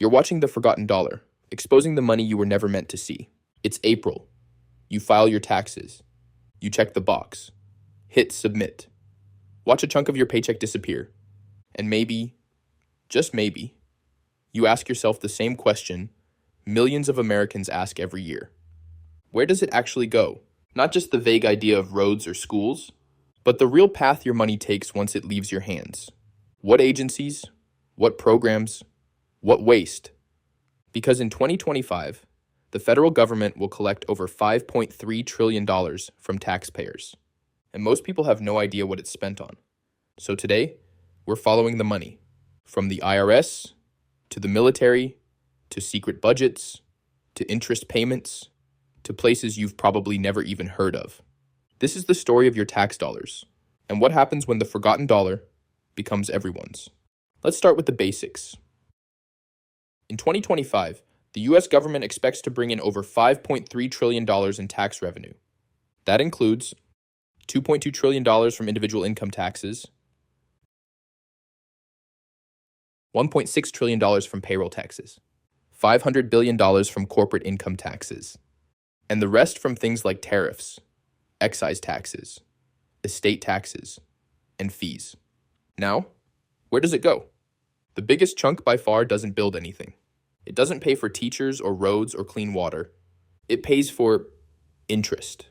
You're watching The Forgotten Dollar, exposing the money you were never meant to see. It's April. You file your taxes. You check the box. Hit submit. Watch a chunk of your paycheck disappear. And maybe, just maybe, you ask yourself the same question millions of Americans ask every year. Where does it actually go? Not just the vague idea of roads or schools, but the real path your money takes once it leaves your hands. What agencies? What programs? What waste? Because in 2025, the federal government will collect over $5.3 trillion from taxpayers. And most people have no idea what it's spent on. So today, we're following the money. From the IRS, to the military, to secret budgets, to interest payments, to places you've probably never even heard of. This is the story of your tax dollars, and what happens when the forgotten dollar becomes everyone's. Let's start with the basics. In 2025, the US government expects to bring in over $5.3 trillion in tax revenue. That includes $2.2 trillion from individual income taxes, $1.6 trillion from payroll taxes, $500 billion from corporate income taxes, and the rest from things like tariffs, excise taxes, estate taxes, and fees. Now, where does it go? The biggest chunk by far doesn't build anything. It doesn't pay for teachers or roads or clean water. It pays for interest.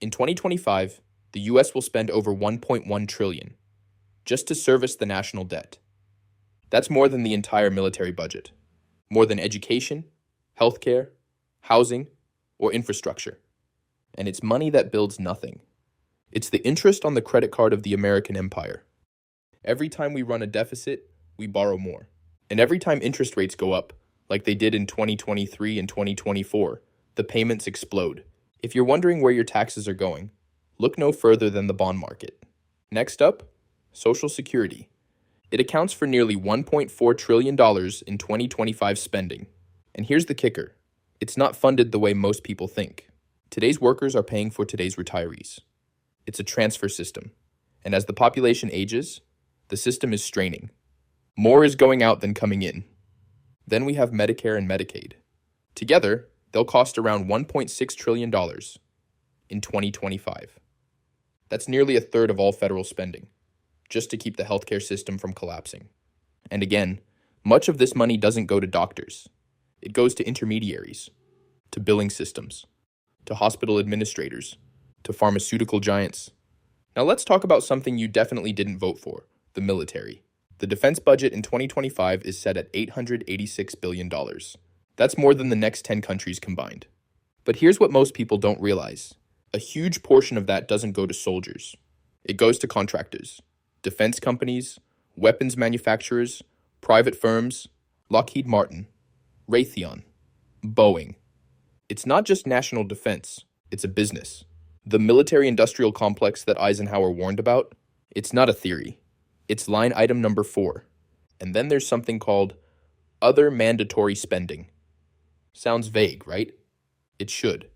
In 2025, the US will spend over $1.1 trillion just to service the national debt. That's more than the entire military budget, more than education, healthcare, housing, or infrastructure. And it's money that builds nothing. It's the interest on the credit card of the American empire. Every time we run a deficit, we borrow more. And every time interest rates go up, like they did in 2023 and 2024, the payments explode. If you're wondering where your taxes are going, look no further than the bond market. Next up, Social Security. It accounts for nearly $1.4 trillion in 2025 spending. And here's the kicker. It's not funded the way most people think. Today's workers are paying for today's retirees. It's a transfer system. And as the population ages, the system is straining. More is going out than coming in. Then we have Medicare and Medicaid. Together, they'll cost around $1.6 trillion in 2025. That's nearly a third of all federal spending, just to keep the healthcare system from collapsing. And again, much of this money doesn't go to doctors. It goes to intermediaries, to billing systems, to hospital administrators, to pharmaceutical giants. Now let's talk about something you definitely didn't vote for, the military. The defense budget in 2025 is set at $886 billion. That's more than the next 10 countries combined. But here's what most people don't realize. A huge portion of that doesn't go to soldiers. It goes to contractors, defense companies, weapons manufacturers, private firms, Lockheed Martin, Raytheon, Boeing. It's not just national defense, it's a business. The military-industrial complex that Eisenhower warned about, it's not a theory. It's line item number 4. And then there's something called other mandatory spending. Sounds vague, right? It should,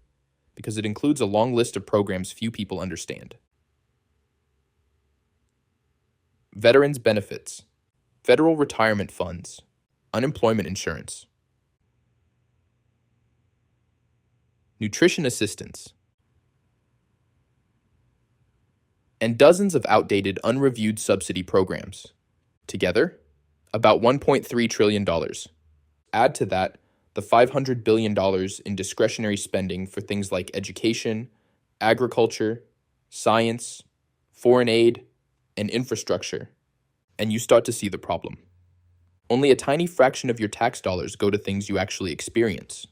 because it includes a long list of programs few people understand. Veterans benefits, federal retirement funds, unemployment insurance, nutrition assistance, and dozens of outdated, unreviewed subsidy programs. Together, about $1.3 trillion. Add to that the $500 billion in discretionary spending for things like education, agriculture, science, foreign aid, and infrastructure, and you start to see the problem. Only a tiny fraction of your tax dollars go to things you actually experience.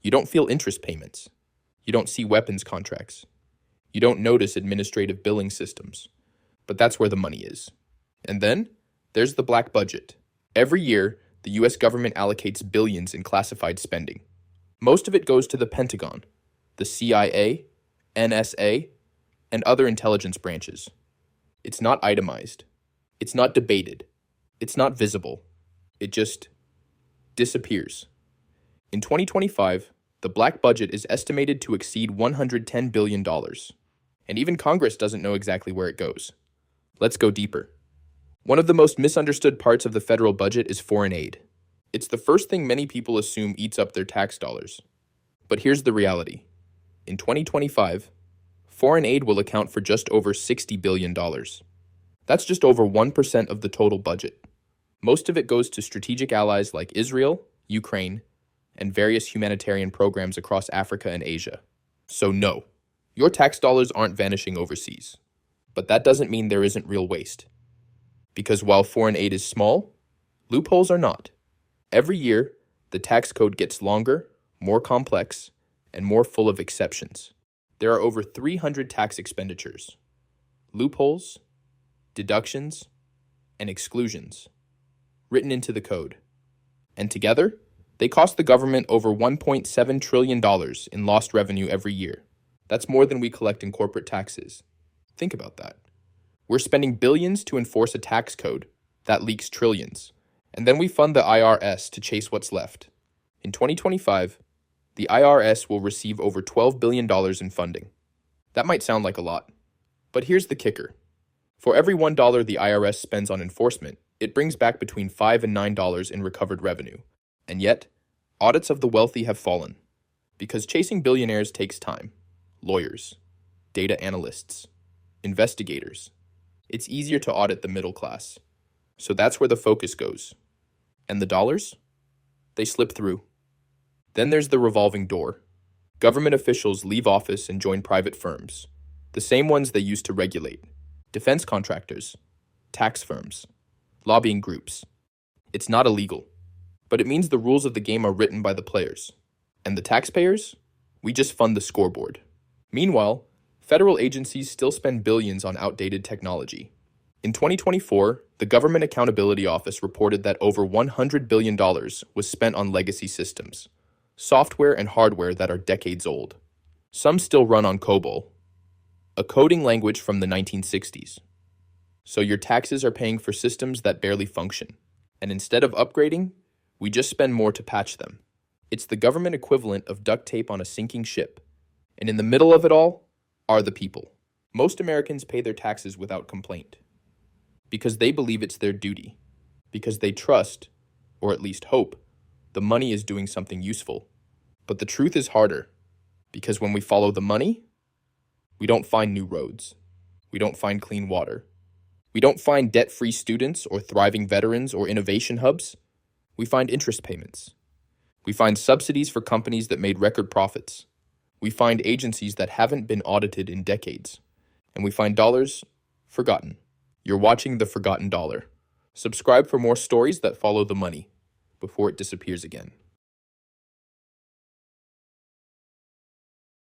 You don't feel interest payments. You don't see weapons contracts. You don't notice administrative billing systems. But that's where the money is. And then, there's the black budget. Every year, the US government allocates billions in classified spending. Most of it goes to the Pentagon, the CIA, NSA, and other intelligence branches. It's not itemized. It's not debated. It's not visible. It just disappears. In 2025, the black budget is estimated to exceed $110 billion. And even Congress doesn't know exactly where it goes. Let's go deeper. One of the most misunderstood parts of the federal budget is foreign aid. It's the first thing many people assume eats up their tax dollars. But here's the reality. In 2025, foreign aid will account for just over $60 billion. That's just over 1% of the total budget. Most of it goes to strategic allies like Israel, Ukraine, and various humanitarian programs across Africa and Asia. So no, your tax dollars aren't vanishing overseas. But that doesn't mean there isn't real waste. Because while foreign aid is small, loopholes are not. Every year, the tax code gets longer, more complex, and more full of exceptions. There are over 300 tax expenditures, loopholes, deductions, and exclusions written into the code. And together, they cost the government over $1.7 trillion in lost revenue every year. That's more than we collect in corporate taxes. Think about that. We're spending billions to enforce a tax code that leaks trillions, and then we fund the IRS to chase what's left. In 2025, the IRS will receive over $12 billion in funding. That might sound like a lot, but here's the kicker. For every $1 the IRS spends on enforcement, it brings back between $5 and $9 in recovered revenue. And yet, audits of the wealthy have fallen. Because chasing billionaires takes time. Lawyers, data analysts, investigators. It's easier to audit the middle class. So that's where the focus goes. And the dollars? They slip through. Then there's the revolving door. Government officials leave office and join private firms, the same ones they used to regulate. Defense contractors, tax firms, lobbying groups. It's not illegal, but it means the rules of the game are written by the players. And the taxpayers? We just fund the scoreboard. Meanwhile, federal agencies still spend billions on outdated technology. In 2024, the Government Accountability Office reported that over $100 billion was spent on legacy systems, software and hardware that are decades old. Some still run on COBOL, a coding language from the 1960s. So your taxes are paying for systems that barely function. And instead of upgrading, we just spend more to patch them. It's the government equivalent of duct tape on a sinking ship. And in the middle of it all are the people. Most Americans pay their taxes without complaint. Because they believe it's their duty. Because they trust, or at least hope, the money is doing something useful. But the truth is harder. Because when we follow the money, we don't find new roads. We don't find clean water. We don't find debt-free students or thriving veterans or innovation hubs. We find interest payments. We find subsidies for companies that made record profits. We find agencies that haven't been audited in decades. And we find dollars forgotten. You're watching The Forgotten Dollar. Subscribe for more stories that follow the money before it disappears again.